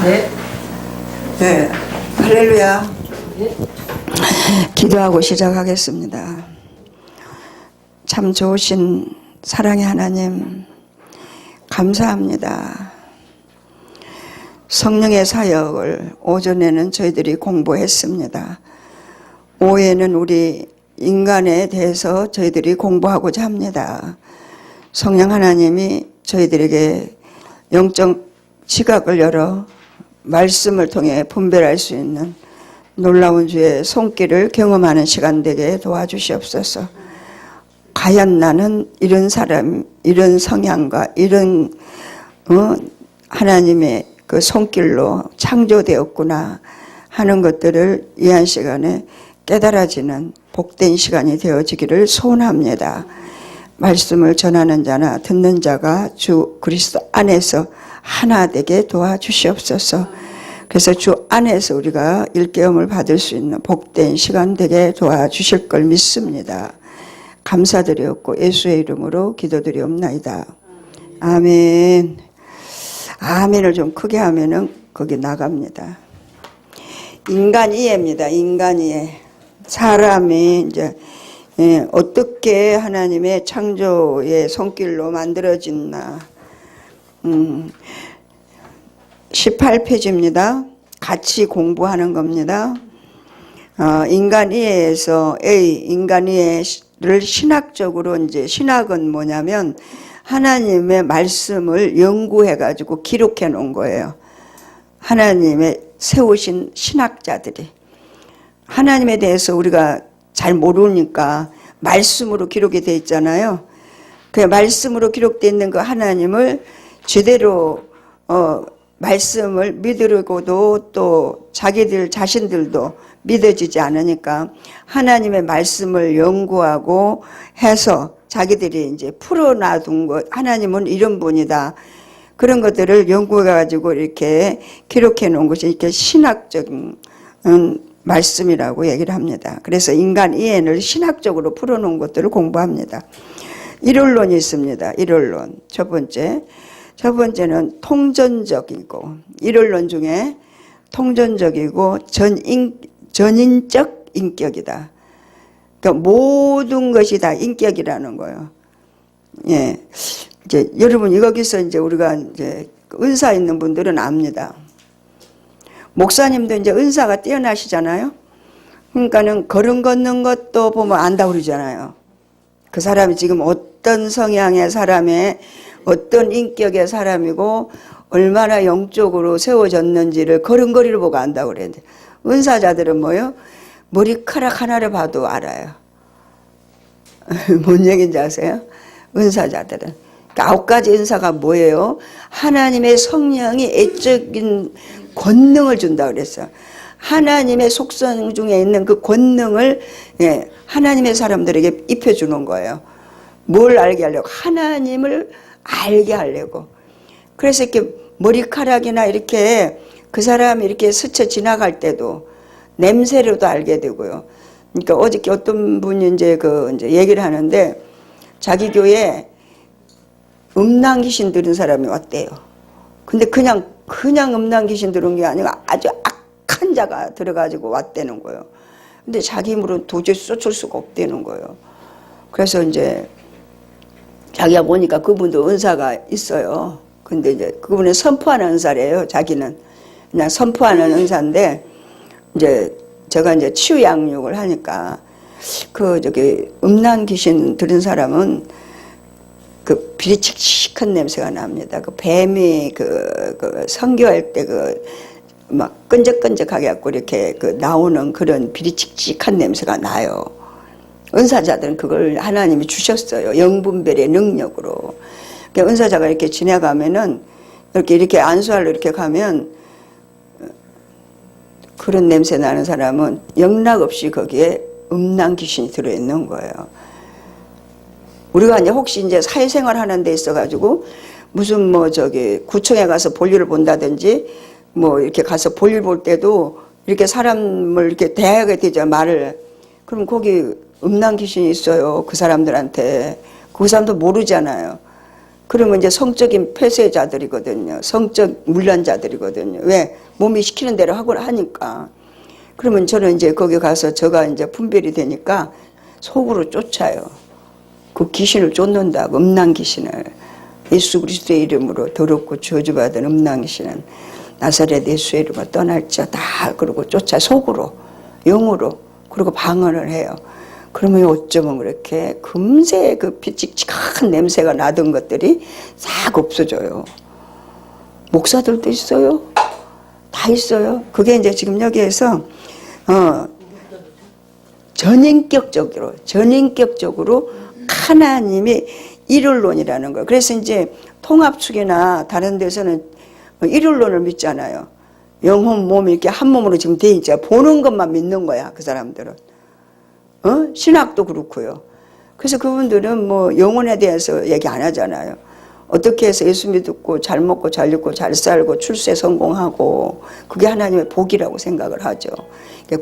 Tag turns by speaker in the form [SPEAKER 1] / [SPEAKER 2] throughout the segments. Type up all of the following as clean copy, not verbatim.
[SPEAKER 1] 네.
[SPEAKER 2] 네, 할렐루야.
[SPEAKER 1] 네.
[SPEAKER 2] 기도하고 시작하겠습니다. 참 좋으신 사랑의 하나님, 감사합니다. 성령의 사역을 오전에는 저희들이 공부했습니다. 오후에는 우리 인간에 대해서 저희들이 공부하고자 합니다. 성령 하나님이 저희들에게 영적 시각을 열어 말씀을 통해 분별할 수 있는 놀라운 주의 손길을 경험하는 시간 되게 도와주시옵소서. 과연 나는 이런 사람, 이런 성향과 이런 하나님의 그 손길로 창조되었구나 하는 것들을 이 한 시간에 깨달아지는 복된 시간이 되어지기를 소원합니다. 말씀을 전하는 자나 듣는 자가 주 그리스도 안에서 하나 되게 도와주시옵소서. 그래서 주 안에서 우리가 일깨움을 받을 수 있는 복된 시간 되게 도와주실 걸 믿습니다. 감사드렸고 예수의 이름으로 기도드리옵나이다. 아멘. 아멘을 좀 크게 하면은 거기 나갑니다. 인간 이해입니다. 인간 이해. 사람이 이제 어떻게 하나님의 창조의 손길로 만들어졌나. 18페이지입니다. 같이 공부하는 겁니다. 인간 이해에서 A, 인간 이해를 신학적으로 이제 신학은 뭐냐면 하나님의 말씀을 연구해가지고 기록해 놓은 거예요. 하나님의 세우신 신학자들이. 하나님에 대해서 우리가 잘 모르니까 말씀으로 기록이 되어 있잖아요. 그 말씀으로 기록되어 있는 그 하나님을 제대로 말씀을 믿으려고도 또 자기들 자신들도 믿어지지 않으니까 하나님의 말씀을 연구하고 해서 자기들이 이제 풀어놔둔 것, 하나님은 이런 분이다. 그런 것들을 연구해가지고 이렇게 기록해 놓은 것이 이렇게 신학적인 말씀이라고 얘기를 합니다. 그래서 인간 이해를 신학적으로 풀어놓은 것들을 공부합니다. 일원론이 있습니다. 일원론. 첫 번째는 통전적이고, 일원론 중에 통전적이고 전인적 인격이다. 그러니까 모든 것이 다 인격이라는 거예요. 예. 이제 여러분 여기서 이제 우리가 이제 은사 있는 분들은 압니다. 목사님도 이제 은사가 뛰어나시잖아요. 그러니까는 걸음 걷는 것도 보면 안다고 그러잖아요. 그 사람이 지금 어떤 성향의 사람의 어떤 인격의 사람이고 얼마나 영적으로 세워졌는지를 걸음걸이를 보고 안다고 그랬는데 은사자들은 뭐요? 머리카락 하나를 봐도 알아요. 뭔 얘기인지 아세요? 은사자들은. 그러니까 9가지 은사가 뭐예요? 하나님의 성령이 애적인 권능을 준다고 그랬어요. 하나님의 속성 중에 있는 그 권능을 하나님의 사람들에게 입혀주는 거예요. 뭘 알게 하려고? 하나님을 알게 하려고. 그래서 이렇게 머리카락이나 이렇게 그 사람이 이렇게 스쳐 지나갈 때도 냄새로도 알게 되고요. 그러니까 어저께 어떤 분이 이제 얘기를 하는데 자기 교회에 음란 귀신 들은 사람이 왔대요. 근데 그냥 음란 귀신 들은 게 아니라 아주 악한 자가 들어가지고 왔다는 거예요. 근데 자기 힘으로는 도저히 쫓을 수가 없다는 거예요. 그래서 이제 자기가 보니까 그분도 은사가 있어요. 근데 이제 그분은 선포하는 은사래요. 자기는 그냥 선포하는 은사인데 이제 제가 이제 치유 양육을 하니까 음란 귀신 들은 사람은 그 비리칙칙한 냄새가 납니다. 그 뱀이 성교할 때 막 끈적끈적하게 갖고 이렇게 나오는 그런 비리칙칙한 냄새가 나요. 은사자들은 그걸 하나님이 주셨어요. 영분별의 능력으로. 그러니까 은사자가 이렇게 지나가면은 이렇게 안수하러 이렇게 가면 그런 냄새 나는 사람은 영락없이 거기에 음란 귀신이 들어있는 거예요. 우리가 이제 혹시 이제 사회생활 하는 데 있어가지고 무슨 구청에 가서 볼일을 본다든지 이렇게 가서 볼일 볼 때도 이렇게 사람을 이렇게 대하게 되죠, 말을. 그럼 거기 음란 귀신이 있어요, 그 사람들한테. 그 사람도 모르잖아요. 그러면 이제 성적인 폐쇄자들이거든요. 성적 문란자들이거든요. 왜? 몸이 시키는 대로 하고 하니까. 그러면 저는 이제 거기 가서 저가 이제 분별이 되니까 속으로 쫓아요. 그 귀신을 쫓는다고, 음란 귀신을. 예수 그리스도의 이름으로 더럽고 저주받은 음란 귀신은 나사렛 예수의 이름으로 떠날지어다. 그러고 쫓아 속으로, 영으로. 그리고 방언을 해요. 그러면 어쩌면 그렇게 금세 그 삐직직한 냄새가 나던 것들이 싹 없어져요. 목사들도 있어요. 다 있어요. 그게 이제 지금 여기에서 전인격적으로 하나님이 일율론이라는 거예요. 그래서 이제 통합축이나 다른 데서는 일율론을 믿잖아요. 영혼, 몸 이렇게 한 몸으로 지금 돼 있죠. 보는 것만 믿는 거야, 그 사람들은. 신학도 그렇고요. 그래서 그분들은 뭐 영혼에 대해서 얘기 안 하잖아요. 어떻게 해서 예수 믿고 잘 먹고 잘 입고 잘 살고 출세 성공하고 그게 하나님의 복이라고 생각을 하죠.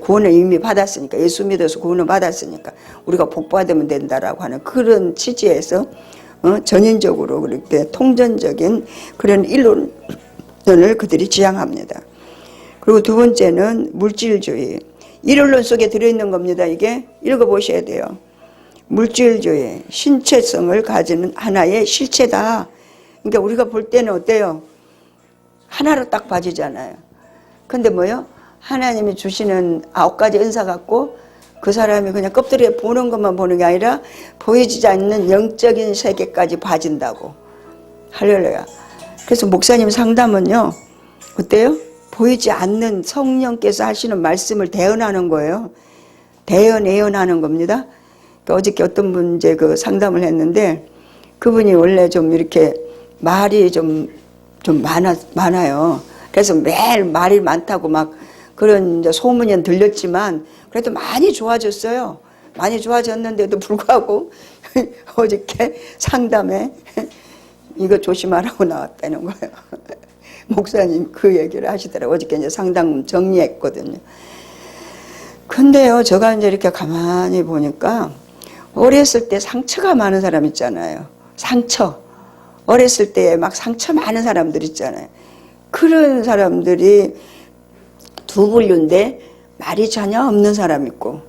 [SPEAKER 2] 구원을 이미 받았으니까, 예수 믿어서 구원을 받았으니까 우리가 복 받으면 된다라고 하는 그런 취지에서 전인적으로 그렇게 통전적인 그런 일론을 그들이 지향합니다. 그리고 두 번째는 물질주의. 일론론 속에 들어있는 겁니다. 이게 읽어보셔야 돼요. 물질주의, 신체성을 가지는 하나의 실체다. 그러니까 우리가 볼 때는 어때요? 하나로 딱 봐지잖아요. 근데 뭐요? 하나님이 주시는 9가지 은사 갖고 그 사람이 그냥 껍데기에 보는 것만 보는 게 아니라 보이지 않는 영적인 세계까지 봐진다고. 할렐루야. 그래서 목사님 상담은요, 어때요? 보이지 않는 성령께서 하시는 말씀을 대언하는 거예요. 예언하는 겁니다. 그러니까 어저께 어떤 분 이제 그 상담을 했는데 그분이 원래 좀 이렇게 말이 좀 많아요. 그래서 매일 말이 많다고 막 그런 이제 소문이 들렸지만 그래도 많이 좋아졌어요. 많이 좋아졌는데도 불구하고 어저께 상담에 이거 조심하라고 나왔다는 거예요. 목사님 그 얘기를 하시더라고요. 어저께 이제 상담 정리했거든요. 근데요, 제가 이제 이렇게 가만히 보니까 어렸을 때 상처가 많은 사람 있잖아요. 상처. 어렸을 때 막 상처 많은 사람들 있잖아요. 그런 사람들이 두 분류인데 말이 전혀 없는 사람 있고,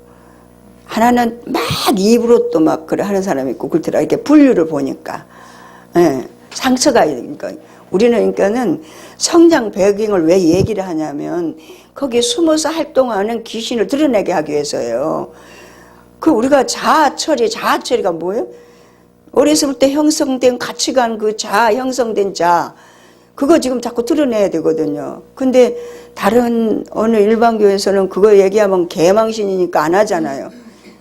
[SPEAKER 2] 하나는 막 입으로 또 막 그래 하는 사람 있고 그렇더라. 이렇게 분류를 보니까. 예, 상처가 있으니까. 우리는 그러니까는 성장 배경을 왜 얘기를 하냐면 거기에 숨어서 활동하는 귀신을 드러내게 하기 위해서예요. 그 우리가 자아처리가 뭐예요? 어렸을 때 형성된 가치관, 그 자아 형성된 자, 그거 지금 자꾸 드러내야 되거든요. 근데 다른 어느 일반 교회에서는 그거 얘기하면 개망신이니까 안 하잖아요.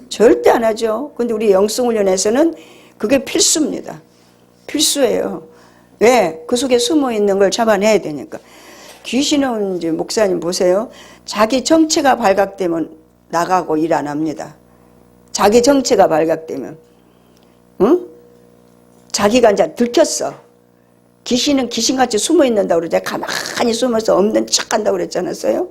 [SPEAKER 2] 절대 안 하죠. 근데 우리 영성훈련에서는 그게 필수입니다. 필수예요. 왜? 그 속에 숨어 있는 걸 잡아내야 되니까. 귀신은 이제 목사님 보세요. 자기 정체가 발각되면 나가고 일 안 합니다. 자기 정체가 발각되면. 응? 자기가 이제 들켰어. 귀신은 귀신같이 숨어 있는다고 그러죠. 가만히 숨어서 없는 척 한다고 그랬지 않았어요?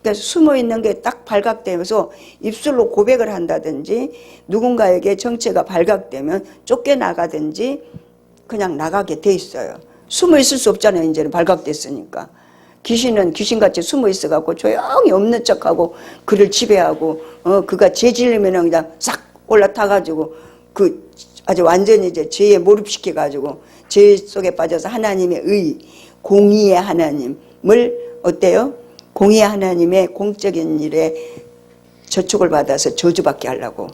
[SPEAKER 2] 그러니까 숨어 있는 게 딱 발각되면서 입술로 고백을 한다든지 누군가에게 정체가 발각되면 쫓겨나가든지 그냥 나가게 돼 있어요. 숨어 있을 수 없잖아요. 이제는 발각됐으니까. 귀신은 귀신같이 숨어 있어갖고 조용히 없는 척하고 그를 지배하고 그가 죄질리면 그냥 싹 올라타가지고 그 아주 완전히 이제 죄에 몰입시켜가지고 죄 속에 빠져서 하나님의 공의의 하나님을 어때요? 공의의 하나님의 공적인 일에 저촉을 받아서 저주받게 하려고.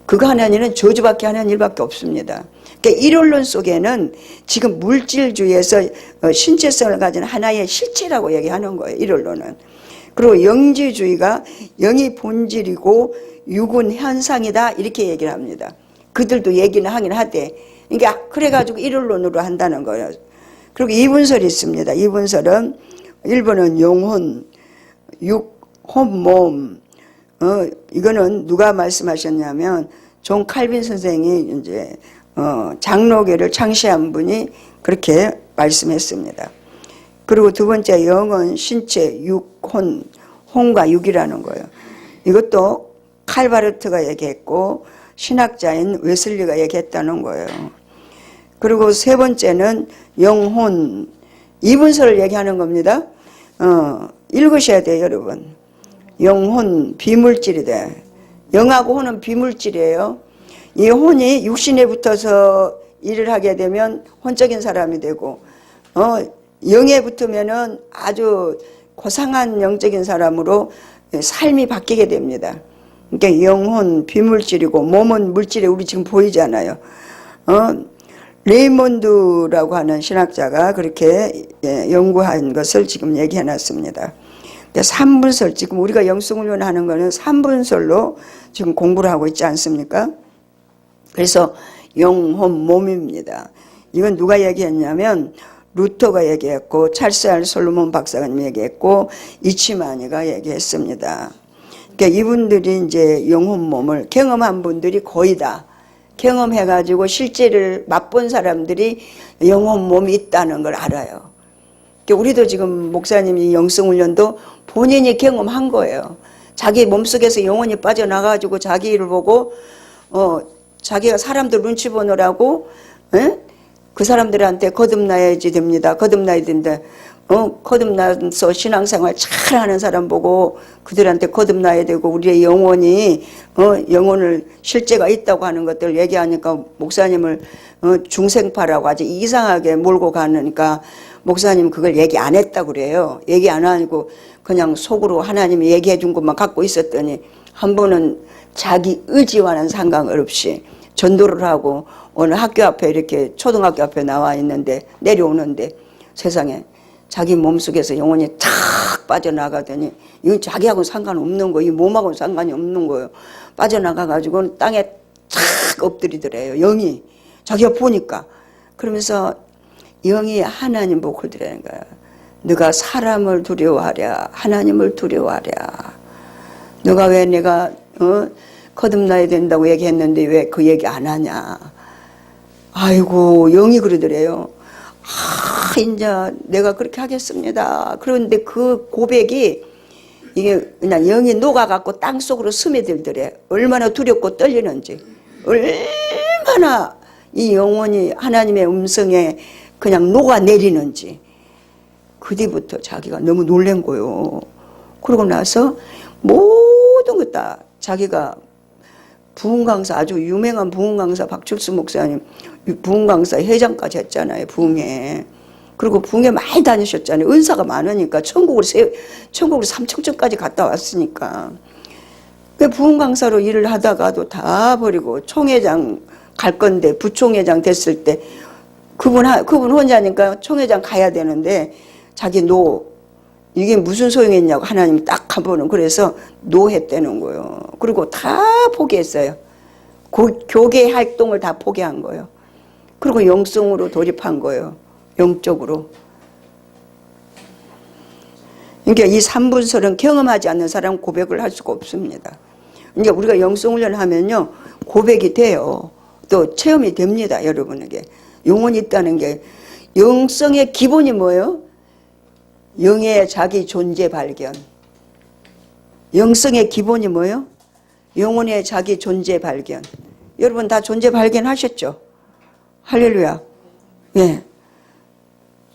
[SPEAKER 2] 그거 하나님은 저주받게 하는 일밖에 없습니다. 그러니까 일원론 속에는 지금 물질주의에서 신체성을 가진 하나의 실체라고 얘기하는 거예요. 일원론은. 그리고 영지주의가 영이 본질이고 육은 현상이다 이렇게 얘기를 합니다. 그들도 얘기는 하긴 하되, 그러니까 그래가지고 일원론으로 한다는 거예요. 그리고 이분설이 있습니다. 이분설은 1번은 영혼, 육, 혼몸. 이거는 누가 말씀하셨냐면 존 칼빈 선생이 이제 장로교를 창시한 분이 그렇게 말씀했습니다. 그리고 두 번째 영은 신체, 육, 혼과 육이라는 거예요. 이것도 칼바르트가 얘기했고 신학자인 웨슬리가 얘기했다는 거예요. 그리고 세 번째는 영혼. 이분서를 얘기하는 겁니다. 읽으셔야 돼요, 여러분. 영혼, 비물질이다. 영하고 혼은 비물질이에요. 이 혼이 육신에 붙어서 일을 하게 되면 혼적인 사람이 되고, 영에 붙으면은 아주 고상한 영적인 사람으로 삶이 바뀌게 됩니다. 그러니까 영혼, 비물질이고, 몸은 물질이 우리 지금 보이잖아요. 레이몬드라고 하는 신학자가 그렇게 연구한 것을 지금 얘기해 놨습니다. 3분설, 지금 우리가 영성훈련 하는 거는 3분설로 지금 공부를 하고 있지 않습니까? 그래서 영혼, 몸입니다. 이건 누가 얘기했냐면 루터가 얘기했고, 찰스 알 솔로몬 박사가 얘기했고, 이치마니가 얘기했습니다. 그러니까 이분들이 이제 영혼, 몸을 경험한 분들이 거의 다 경험해가지고 실제를 맛본 사람들이 영혼, 몸이 있다는 걸 알아요. 그러니까 우리도 지금 목사님이 영성훈련도 본인이 경험한 거예요. 자기 몸속에서 영혼이 빠져나가가지고 자기 일을 보고 자기가 사람들 눈치 보느라고 그 사람들한테 거듭나야지 됩니다. 거듭나야 된다. 거듭나서 신앙생활 잘하는 사람 보고 그들한테 거듭나야 되고 우리의 영혼이 영혼을 실제가 있다고 하는 것들 얘기하니까 목사님을 중생파라고 아주 이상하게 몰고 가니까 목사님 그걸 얘기 안 했다고 그래요. 얘기 안 하고 그냥 속으로 하나님이 얘기해 준 것만 갖고 있었더니 한 번은 자기 의지와는 상관없이 전도를 하고 오늘 학교 앞에 이렇게 초등학교 앞에 나와 있는데 내려오는데 세상에 자기 몸속에서 영혼이 탁 빠져나가더니 이건 자기하고는 상관없는 거예요. 이 몸하고는 상관이 없는 거예요. 빠져나가가지고 땅에 탁 엎드리더래요. 영이. 자기가 보니까. 그러면서 영이 하나님 보고 그러더라는 거예요. 너가 사람을 두려워하랴. 하나님을 두려워하랴. 너가 왜 내가 거듭나야 된다고 얘기했는데 왜 그 얘기 안 하냐. 아이고 영이 그러더래요. 이제 내가 그렇게 하겠습니다. 그런데 그 고백이 이게 그냥 영이 녹아갖고 땅속으로 스며들더래. 얼마나 두렵고 떨리는지. 얼마나 이 영혼이 하나님의 음성에 그냥 녹아내리는지. 그 뒤부터 자기가 너무 놀란 거요. 그러고 나서 모든 것 다 자기가 부흥강사 아주 유명한 부흥강사 박철수 목사님 부흥강사 회장까지 했잖아요. 부흥에. 그리고 부흥에 많이 다니셨잖아요. 은사가 많으니까 천국으로 3천천까지 갔다 왔으니까. 부흥강사로 일을 하다가도 다 버리고 총회장 갈 건데 부총회장 됐을 때 그분 혼자니까 총회장 가야 되는데 자기 이게 무슨 소용이 있냐고 하나님이 딱 한 번은 그래서 했다는 거예요. 그리고 다 포기했어요. 교계 활동을 다 포기한 거예요. 그리고 영성으로 돌입한 거예요. 영적으로. 그러니까 이 3분설은 경험하지 않는 사람은 고백을 할 수가 없습니다. 그러니까 우리가 영성훈련 하면요. 고백이 돼요. 또 체험이 됩니다. 여러분에게. 영혼이 있다는 게. 영성의 기본이 뭐예요? 영의 자기 존재 발견. 영성의 기본이 뭐예요? 영혼의 자기 존재 발견. 여러분 다 존재 발견하셨죠? 할렐루야. 예.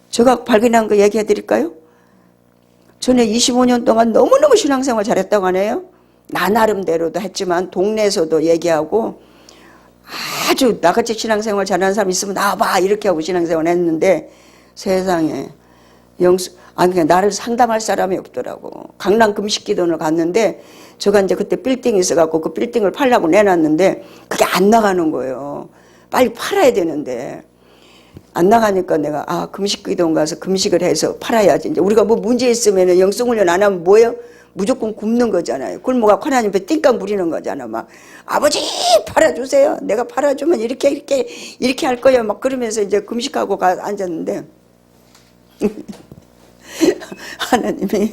[SPEAKER 2] 제가 발견한 거 얘기해 드릴까요? 전에 25년 동안 너무너무 신앙생활 잘했다고 하네요. 나 나름대로도 했지만 동네에서도 얘기하고 아주 나같이 신앙생활 잘하는 사람 있으면 나와봐 이렇게 하고 신앙생활 했는데 세상에 그냥 나를 상담할 사람이 없더라고. 강남 금식기도원을 갔는데 제가 이제 그때 빌딩이 있어갖고 그 빌딩을 팔라고 내놨는데 그게 안 나가는 거예요. 빨리 팔아야 되는데 안 나가니까 내가 금식기도원 가서 금식을 해서 팔아야지. 이제 우리가 뭐 문제 있으면 영성훈련 안 하면 뭐예요? 무조건 굶는 거잖아요. 굶어가 하나님 앞에 띵깡 부리는 거잖아. 막 아버지 팔아주세요. 내가 팔아주면 이렇게 할 거예요. 막 그러면서 이제 금식하고 앉았는데 하나님이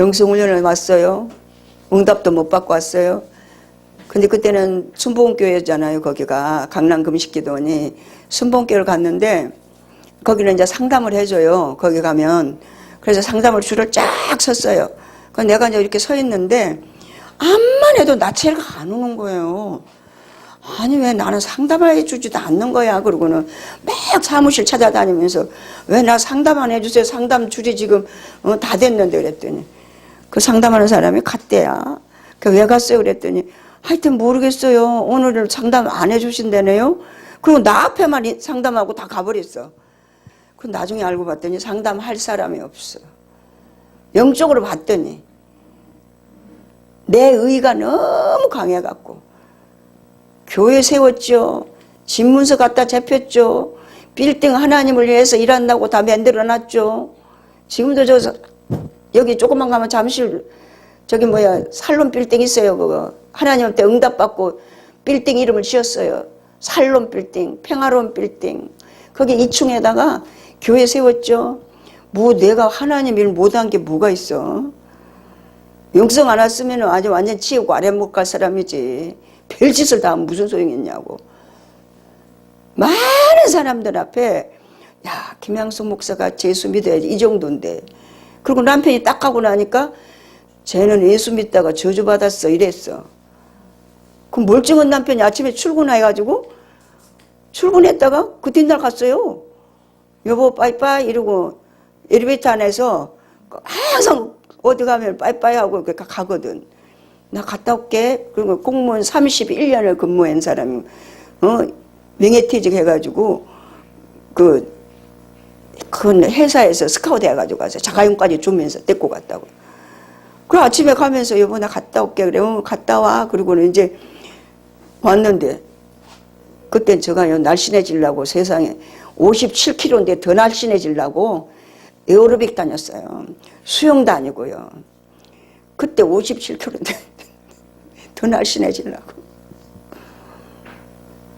[SPEAKER 2] 영성훈련을 왔어요. 응답도 못 받고 왔어요. 근데 그때는 순복음교회잖아요. 거기가 강남 금식기도원이 순복음교회를 갔는데 거기는 이제 상담을 해줘요. 거기 가면. 그래서 상담을 줄을 쫙 섰어요. 내가 이제 이렇게 서 있는데 암만 해도 나체가 안 오는 거예요. 아니 왜 나는 상담을 해주지도 않는 거야. 그러고는 막 사무실 찾아다니면서 왜 나 상담 안 해주세요. 상담 줄이 지금 다 됐는데 그랬더니 그 상담하는 사람이 갔대야. 왜 갔어요 그랬더니 하여튼 모르겠어요. 오늘은 상담 안 해주신다네요. 그리고 나 앞에만 상담하고 다 가버렸어. 그 나중에 알고 봤더니 상담할 사람이 없어. 영적으로 봤더니 내 의가 너무 강해갖고 교회 세웠죠. 집문서 갖다 잡혔죠. 빌딩 하나님을 위해서 일한다고 다 만들어놨죠. 지금도 여기 조금만 가면 잠실 살롬 빌딩 있어요. 그거 하나님한테 응답받고 빌딩 이름을 지었어요. 살롬 빌딩, 평화로운 빌딩. 거기 2층에다가 교회 세웠죠. 뭐 내가 하나님 일 못한 게 뭐가 있어. 영성 안 왔으면 아주 완전 치우고 아래 못 갈 사람이지. 별짓을 다 하면 무슨 소용이 있냐고. 많은 사람들 앞에 야 김양숙 목사가 예수 믿어야지 이 정도인데. 그리고 남편이 딱 하고 나니까 쟤는 예수 믿다가 저주받았어 이랬어. 그 멀쩡한 남편이 아침에 출근해가지고 출근했다가 그 뒷날 갔어요. 여보 빠이빠이 이러고 엘리베이터 안에서 항상 어디 가면 빠이빠이 하고 가거든. 나 갔다 올게. 그리고 공무원 31년을 근무한 사람이 명예퇴직 해가지고 그 회사에서 스카우트 해가지고 가서 자가용까지 주면서 데리고 갔다고. 그 아침에 가면서 여보 나 갔다 올게. 그래 갔다 와. 그리고는 이제 왔는데 그땐 제가 날씬해지려고 세상에 57kg인데 더 날씬해지려고 에어로빅 다녔어요. 수영 다니고요. 그때 57kg인데 더 날씬해지려고.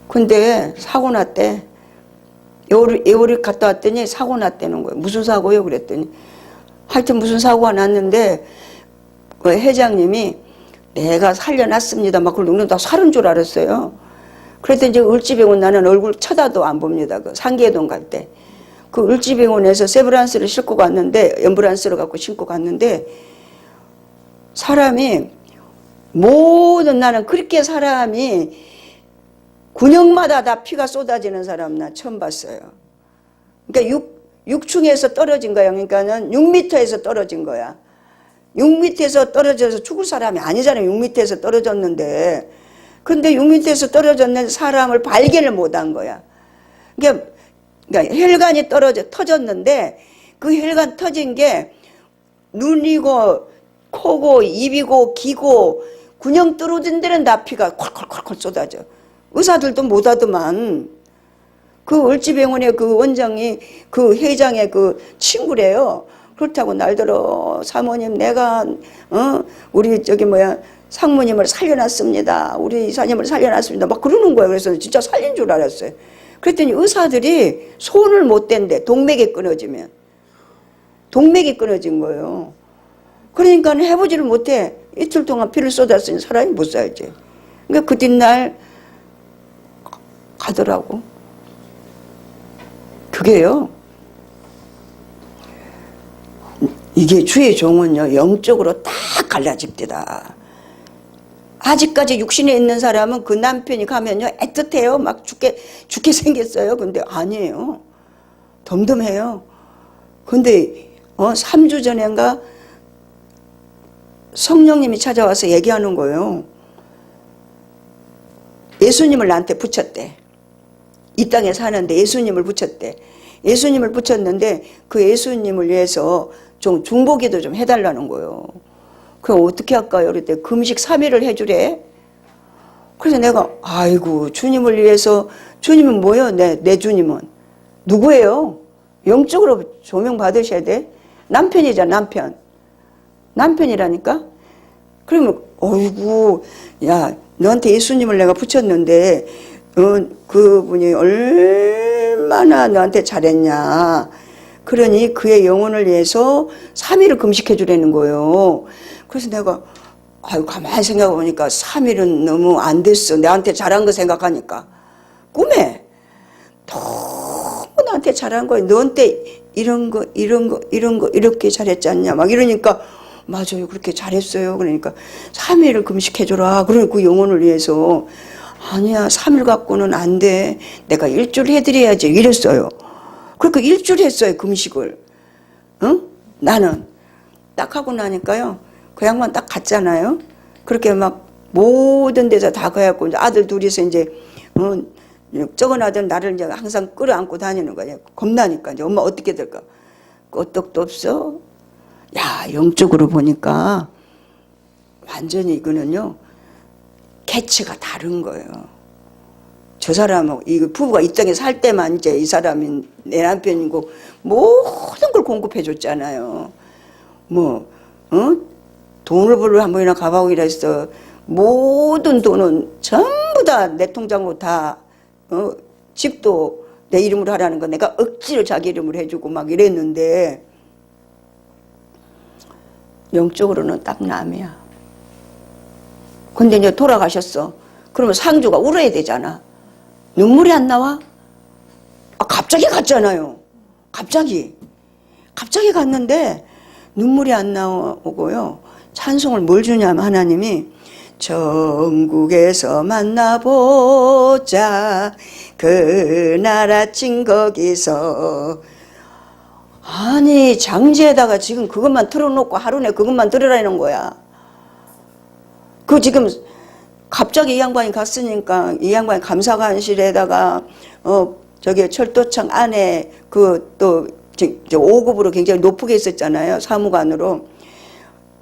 [SPEAKER 2] 근데 사고 났대. 에어로빅 갔다 왔더니 사고 났다는 거예요. 무슨 사고요? 그랬더니 하여튼 무슨 사고가 났는데 그 회장님이 내가 살려놨습니다. 막 그러는 다 살은 줄 알았어요. 그랬더니 이제 을지병원 나는 얼굴 쳐다도 안 봅니다. 그 상계동 갈 때. 그 을지병원에서 세브란스를 싣고 갔는데, 앰뷸런스를 갖고 싣고 갔는데, 사람이, 모든 나는 그렇게 사람이 군역마다 다 피가 쏟아지는 사람 나 처음 봤어요. 그러니까 6층에서 떨어진 거야. 그러니까는 6m에서 떨어진 거야. 6m에서 떨어져서 죽을 사람이 아니잖아요. 6m에서 떨어졌는데. 근데 6m에서 떨어졌는 사람을 발견을 못한 거야. 그러니까 혈관이 터졌는데 그 혈관 터진 게 눈이고 코고 입이고 귀고 군형 뚫어진 데는 다 피가 콜콜콜콜 쏟아져. 의사들도 못하더만. 그 을지병원의 그 원장이 그 회장의 그 친구래요. 그렇다고 날들어 사모님 내가 우리 상무님을 살려놨습니다. 우리 이사님을 살려놨습니다. 막 그러는 거예요. 그래서 진짜 살린 줄 알았어요. 그랬더니 의사들이 손을 못 댄대. 동맥이 끊어지면. 동맥이 끊어진 거예요. 그러니까 해보지를 못해. 이틀 동안 피를 쏟았으니 사람이 못 살지. 그러니까 그 뒷날 가더라고. 그게요. 이게 주의 종은요. 영적으로 딱 갈라집니다. 아직까지 육신에 있는 사람은 그 남편이 가면요. 애틋해요. 막 죽게 생겼어요. 근데 아니에요. 덤덤해요. 근데 3주 전인가 성령님이 찾아와서 얘기하는 거예요. 예수님을 나한테 붙였대. 이 땅에 사는데 예수님을 붙였대. 예수님을 붙였는데 그 예수님을 위해서 좀 중보기도 좀 해달라는 거예요. 그럼 어떻게 할까요? 그랬더니 금식 3일을 해주래. 그래서 내가 아이고 주님을 위해서. 주님은 뭐예요? 내 주님은 누구예요? 영적으로 조명 받으셔야 돼. 남편이잖아. 남편이라니까. 그러면 어이구 야 너한테 예수님을 내가 붙였는데 그분이 얼마나 너한테 잘했냐. 그러니 그의 영혼을 위해서 3일을 금식해 주라는 거예요. 그래서 내가 아유 가만히 생각해 보니까 3일은 너무 안 됐어. 나한테 잘한 거 생각하니까. 꿈에 너무 나한테 잘한 거야. 너한테 이런 거 이렇게 잘했지 않냐. 막 이러니까 맞아요. 그렇게 잘했어요. 그러니까 3일을 금식해 줘라. 그러니까 그 영혼을 위해서 아니야, 3일 갖고는 안 돼. 내가 일주일 해드려야지. 이랬어요. 그러니까 일주일 했어요, 금식을. 응? 나는. 딱 하고 나니까요. 그 양반 딱 갔잖아요. 그렇게 막 모든 데서 다 가갖고 이제 아들 둘이서 이제, 적은 아들 나를 이제 항상 끌어안고 다니는 거예요. 겁나니까. 이제 엄마 어떻게 될까? 끄떡도 없어. 야, 영적으로 보니까 완전히 이거는요, 개체가 다른 거예요. 저 사람은, 이 부부가 이 땅에 살 때만 이제 이 사람이 내 남편이고, 모든 걸 공급해 줬잖아요. 돈을 벌러 한 번이나 가봐오고 이랬어. 모든 돈은 전부 다 내 통장으로 다, 집도 내 이름으로 하라는 거 내가 억지로 자기 이름으로 해주고 막 이랬는데, 영적으로는 딱 남이야. 근데 이제 돌아가셨어. 그러면 상주가 울어야 되잖아. 눈물이 안 나와? 갑자기 갔잖아요. 갑자기 갔는데 눈물이 안 나오고요. 찬송을 뭘 주냐면 하나님이 전국에서 만나보자 그날 아침 거기서. 아니, 장지에다가 지금 그것만 틀어놓고 하루 내 그것만 들으라는 거야. 그 지금 갑자기 이 양반이 갔으니까 이 양반이 감사관실에다가 저기 철도청 안에 그 또 5급으로 굉장히 높게 있었잖아요. 사무관으로.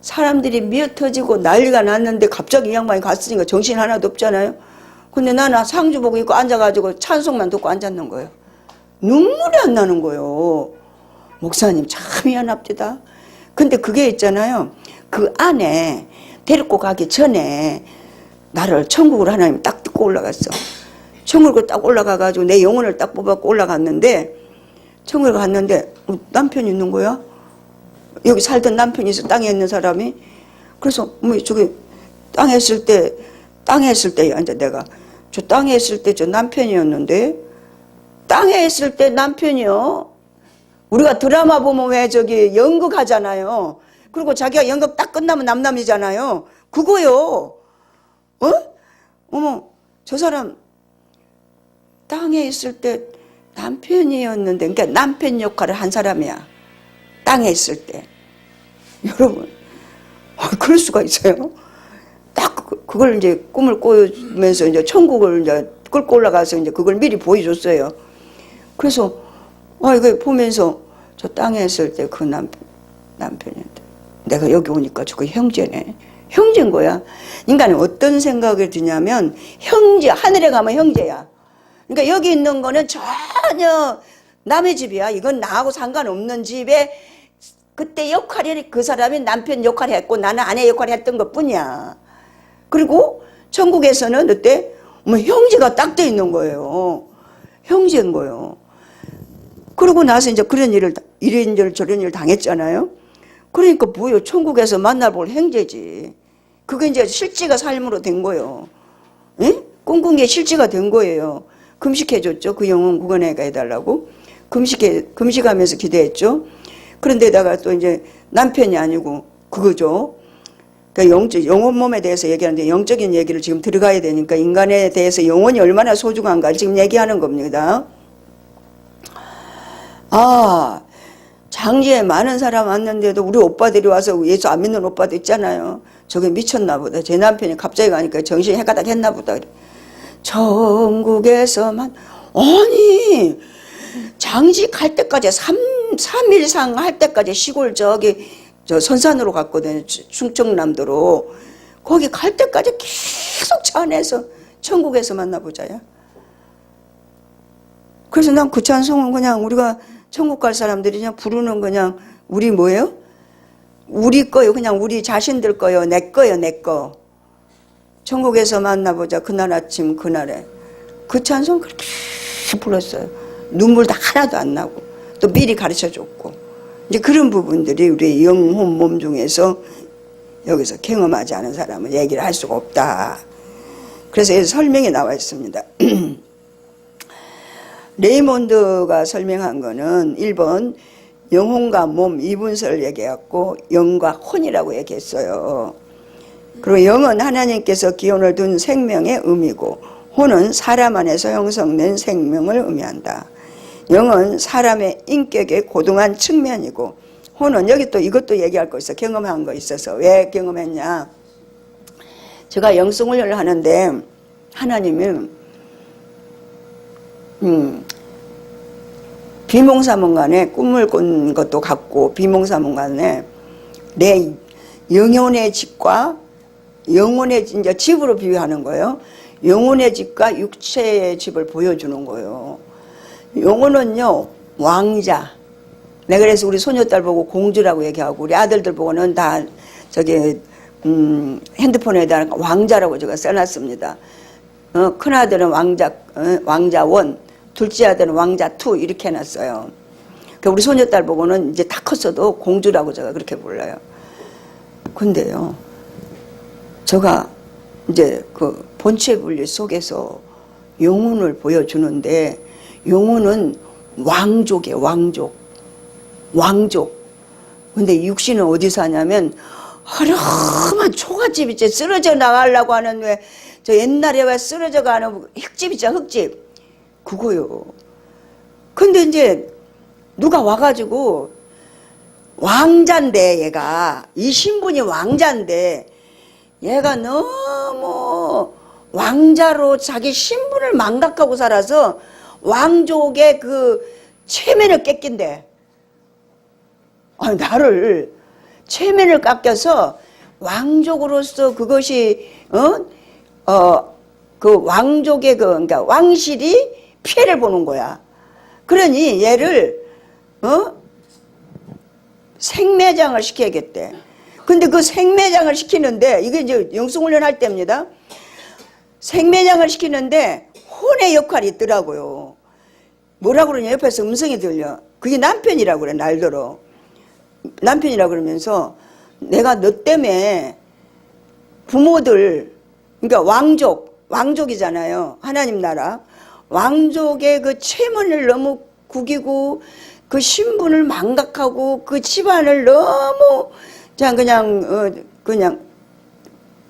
[SPEAKER 2] 사람들이 미어터지고 난리가 났는데 갑자기 이 양반이 갔으니까 정신 하나도 없잖아요. 근데 나는 상주 보고 있고 앉아가지고 찬송만 듣고 앉았는 거예요. 눈물이 안 나는 거예요. 목사님 참 미안합니다. 근데 그게 있잖아요. 그 안에 데리고 가기 전에 나를 천국으로 하나님이 딱 듣고 올라갔어. 천국으로 딱 올라가가지고 내 영혼을 딱 뽑아갖고 올라갔는데, 천국에 갔는데 남편이 있는 거야. 여기 살던 남편이 있어, 땅에 있는 사람이. 그래서 저기 땅에 있을 때 이제 내가 저 땅에 있을 때 저 남편이었는데, 땅에 있을 때 남편이요. 우리가 드라마 보면 왜 저기 연극 하잖아요. 그리고 자기가 연극 딱 끝나면 남남이잖아요. 그거요. 어머, 저 사람 땅에 있을 때 남편이었는데, 그러니까 남편 역할을 한 사람이야. 땅에 있을 때. 여러분, 그럴 수가 있어요. 딱 그걸 이제 꿈을 꾸면서 이제 천국을 이제 끌고 올라가서 이제 그걸 미리 보여줬어요. 그래서 이거 보면서 저 땅에 있을 때 그 남편인데 내가 여기 오니까 저거 형제네. 형제인 거야. 인간은 어떤 생각이 드냐면 형제, 하늘에 가면 형제야. 그러니까 여기 있는 거는 전혀 남의 집이야. 이건 나하고 상관없는 집에 그때 역할이 그 사람이 남편 역할을 했고 나는 아내 역할을 했던 것 뿐이야. 그리고 천국에서는 어때? 형제가 딱 돼 있는 거예요. 형제인 거예요. 그러고 나서 이제 그런 일을, 이런 저런 일을 당했잖아요. 그러니까 뭐요? 천국에서 만나볼 형제지. 그게 이제 실제가 삶으로 된 거예요. 예? 꿈꾼 게 실제가 된 거예요. 금식해줬죠. 그 영혼 구원해가 해달라고. 금식하면서 기도했죠. 그런데다가 또 이제 남편이 아니고 그거죠. 그러니까 영혼 몸에 대해서 얘기하는데 영적인 얘기를 지금 들어가야 되니까 인간에 대해서 영혼이 얼마나 소중한가 지금 얘기하는 겁니다. 장지에 많은 사람 왔는데도 우리 오빠들이 와서 예수 안 믿는 오빠도 있잖아요. 저게 미쳤나 보다. 제 남편이 갑자기 가니까 정신이 해가닥 했나 보다. 전국에서만, 아니, 장지 갈 때까지 3일상 할 때까지 시골 저 선산으로 갔거든요. 충청남도로. 거기 갈 때까지 계속 차 안에서 천국에서 만나보자요. 그래서 난 그 찬송은 그냥 우리가 천국 갈 사람들이 그냥 부르는 그냥 우리 뭐예요? 우리 거요. 그냥 우리 자신들 거요. 내 거요. 내 거. 천국에서 만나보자. 그날 아침 그날에. 그 찬송 그렇게 불렀어요. 눈물도 하나도 안 나고 또 미리 가르쳐줬고 이제 그런 부분들이 우리 영혼 몸 중에서 여기서 경험하지 않은 사람은 얘기를 할 수가 없다. 그래서 여기 설명이 나와 있습니다. 레이몬드가 설명한 거는 1번 영혼과 몸 이분설을 얘기했고 영과 혼이라고 얘기했어요. 그리고 영은 하나님께서 기원을 둔 생명의 의미고 혼은 사람 안에서 형성된 생명을 의미한다. 영은 사람의 인격의 고등한 측면이고, 혼은 여기 또 이것도 얘기할 거 있어. 경험한 거 있어서. 왜 경험했냐. 제가 영성훈련을 하는데 하나님은 비몽사몽간에 꿈을 꾼 것도 같고, 비몽사몽간에 내 영혼의 집과 영혼의 이제 집으로 비유하는 거예요. 영혼의 집과 육체의 집을 보여주는 거예요. 영혼은요, 왕자. 내가 그래서 우리 소녀딸 보고 공주라고 얘기하고, 우리 아들들 보고는 다 저기 핸드폰에다 왕자라고 제가 써놨습니다. 큰 아들은 왕자원, 둘째 아들은 왕자2 이렇게 해놨어요. 그러니까 우리 소녀딸 보고는 이제 다 컸어도 공주라고 제가 그렇게 불러요. 근데요, 제가 이제 그 본체 분리 속에서 영혼을 보여주는데, 영혼은 왕족이에요. 왕족. 근데 육신은 어디 사냐면 허름한 초가집 있지. 쓰러져 나가려고 하는, 왜 저 옛날에 왜 쓰러져 가는 흙집 있잖아, 흙집. 그거요. 근데 이제 누가 와가지고 왕자인데, 얘가 이 신분이 왕자인데 얘가 너무 왕자로 자기 신분을 망각하고 살아서 왕족의 그 체면을 뺏긴대. 아니, 나를 체면을 깎여서 왕족으로서 그것이 그 왕족의 그러니까 왕실이 피해를 보는 거야. 그러니 얘를 생매장을 시켜야겠대. 근데 그 생매장을 시키는데, 이게 이제 영성훈련 할 때입니다. 생매장을 시키는데 혼의 역할이 있더라고요. 뭐라고 그러냐, 옆에서 음성이 들려. 그게 남편이라고 그래, 날더러. 남편이라고 그러면서 내가 너 때문에 부모들, 그러니까 왕족이잖아요. 하나님 나라. 왕족의 그 체면을 너무 구기고 그 신분을 망각하고 그 집안을 너무 그냥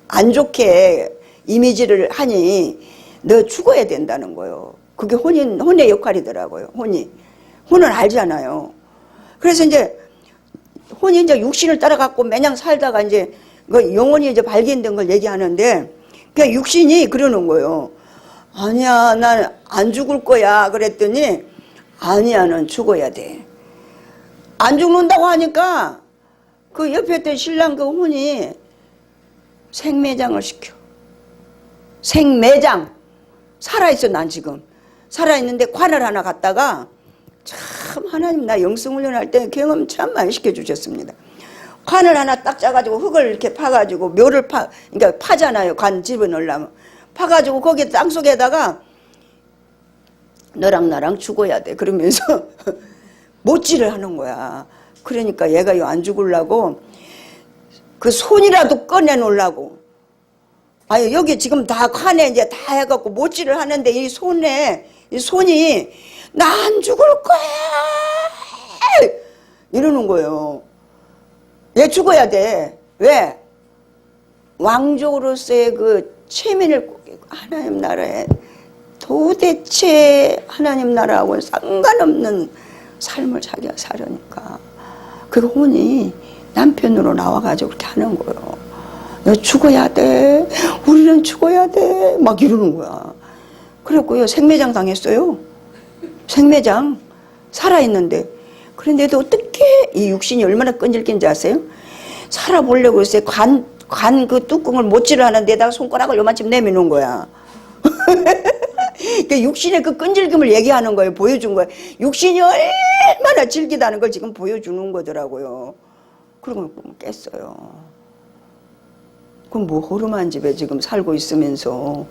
[SPEAKER 2] 안 좋게 이미지를 하니 너 죽어야 된다는 거예요. 그게 혼의 역할이더라고요. 혼은 알잖아요. 그래서 이제 혼이 이제 육신을 따라갖고 매냥 살다가 이제 그 영혼이 이제 발견된 걸 얘기하는데, 그냥 육신이 그러는 거예요. 아니야, 난 안 죽을 거야. 그랬더니 아니야, 넌 죽어야 돼. 안 죽는다고 하니까 그 옆에 있던 신랑 그 혼이 생매장을 시켜. 생매장. 살아있어, 난 지금. 살아있는데 관을 하나 갖다가, 참 하나님 나 영성훈련할 때 경험 참 많이 시켜주셨습니다. 관을 하나 딱 짜가지고 흙을 이렇게 파가지고 묘를 그러니까 파잖아요. 관 집어넣으려면. 파가지고 거기 땅속에다가 너랑 나랑 죽어야 돼. 그러면서 못질을 하는 거야. 그러니까 얘가 안 죽으려고 그 손이라도 꺼내놓으려고. 아유, 여기 지금 다 칸에 이제 다 해갖고 못질을 하는데 이 손이 나 안 죽을 거야 이러는 거예요. 얘 죽어야 돼. 왜? 왕족으로서의 그 체면을 꾸기고 하나님 나라에 도대체 하나님 나라하고는 상관없는 삶을 자기가 살으니까 그 혼이 남편으로 나와가지고 그렇게 하는 거예요. 너 죽어야 돼. 우리는 죽어야 돼. 막 이러는 거야. 그래갖고요, 생매장 당했어요. 생매장. 살아있는데. 그런데도 어떻게 이 육신이 얼마나 끈질긴지 아세요? 살아보려고 했어요. 관 그 뚜껑을 못질을 하는 데다가 손가락을 요만큼 내미는 거야. 그 육신의 그 끈질김을 얘기하는 거예요. 보여준 거예요. 육신이 얼마나 질기다는 걸 지금 보여주는 거더라고요. 그러고 깼어요. 그럼 뭐 허름한 집에 지금 살고 있으면서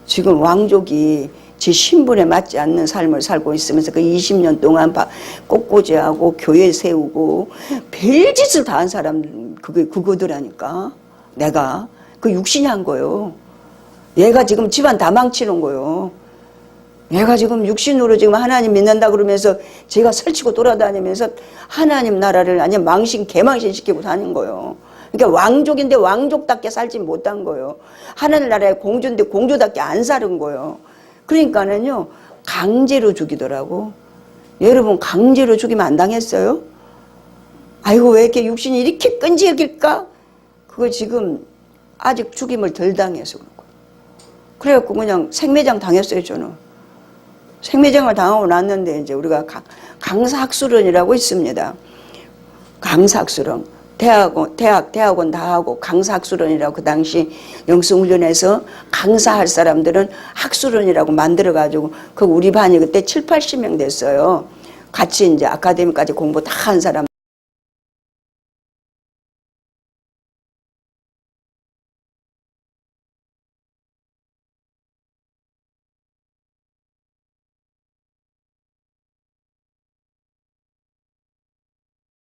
[SPEAKER 2] 지금 왕족이 제 신분에 맞지 않는 삶을 살고 있으면서 그 20년 동안 꽃꽂이하고 교회 세우고 별짓을 다 한 사람 그거더라니까. 내가 그 육신이 한 거요. 얘가 지금 집안 다 망치는 거요. 얘가 지금 육신으로 지금 하나님 믿는다 그러면서 제가 설치고 돌아다니면서 하나님 나라를 아니면 개망신 시키고 다닌 거요. 그러니까 왕족인데 왕족답게 살지 못한 거예요. 하늘나라의 공주인데 공주답게 안 사는 거예요. 그러니까는요, 강제로 죽이더라고. 여러분, 강제로 죽이면 안 당했어요? 아이고, 왜 이렇게 육신이 이렇게 끈질길까? 그거 지금 아직 죽임을 덜 당해서 그런 거예요. 그래갖고 그냥 생매장 당했어요, 저는. 생매장을 당하고 났는데, 이제 우리가 강사학술원이라고 있습니다. 강사학술원. 대학원 다 하고 강사학술원이라고 그 당시 영성훈련에서 강사할 사람들은 학술원이라고 만들어가지고, 그 우리 반이 그때 7, 80명 됐어요. 같이 이제 아카데미까지 공부 다 한 사람